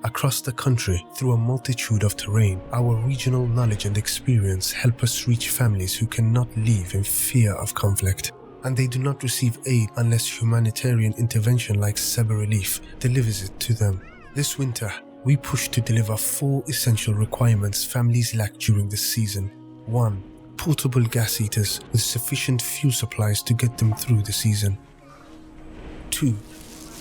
Across the country, through a multitude of terrain, our regional knowledge and experience help us reach families who cannot leave in fear of conflict. And they do not receive aid unless humanitarian intervention like Sabah Relief delivers it to them. This winter, we push to deliver 4 essential requirements families lack during this season. 1. Portable gas heaters with sufficient fuel supplies to get them through the season. 2.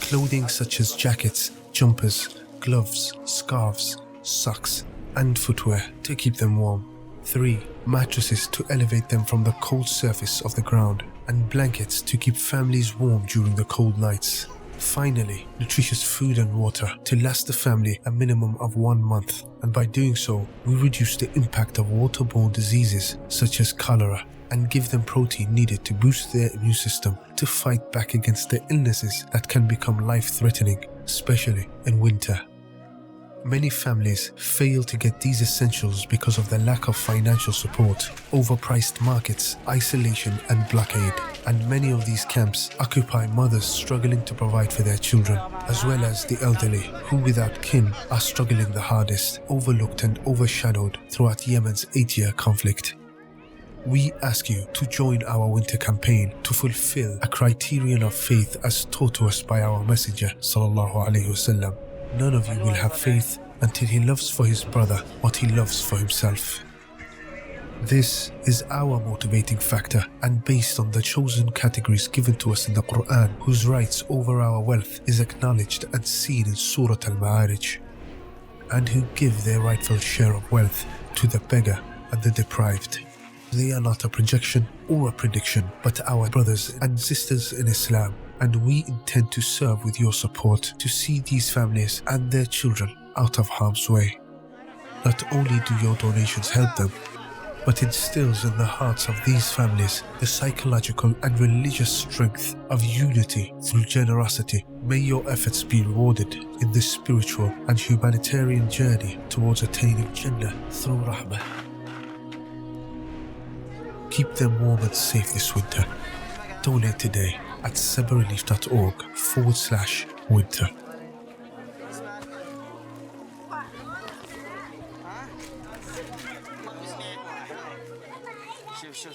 Clothing such as jackets, jumpers, gloves, scarves, socks, and footwear to keep them warm. 3. Mattresses to elevate them from the cold surface of the ground, and blankets to keep families warm during the cold nights. Finally, nutritious food and water to last the family a minimum of 1 month, and by doing so, we reduce the impact of waterborne diseases such as cholera and give them protein needed to boost their immune system to fight back against the illnesses that can become life-threatening, especially in winter. Many families fail to get these essentials because of the lack of financial support, overpriced markets, isolation and blockade. And many of these camps occupy mothers struggling to provide for their children, as well as the elderly, who without kin are struggling the hardest, overlooked and overshadowed throughout Yemen's 8-year conflict. We ask you to join our winter campaign to fulfill a criterion of faith as taught to us by our Messenger sallallahu alaihi wasallam. None of you will have faith until he loves for his brother what he loves for himself. This is our motivating factor, and based on the chosen categories given to us in the Quran, whose rights over our wealth is acknowledged and seen in Surah Al-Ma'arij, and who give their rightful share of wealth to the beggar and the deprived. They are not a projection or a prediction, but our brothers and sisters in Islam, and we intend to serve with your support to see these families and their children out of harm's way. Not only do your donations help them, but instills in the hearts of these families the psychological and religious strength of unity through generosity. May your efforts be rewarded in this spiritual and humanitarian journey towards attaining Jannah through Rahmah. Keep them warm and safe this winter. Donate today at sabarelief.org/winter. شوف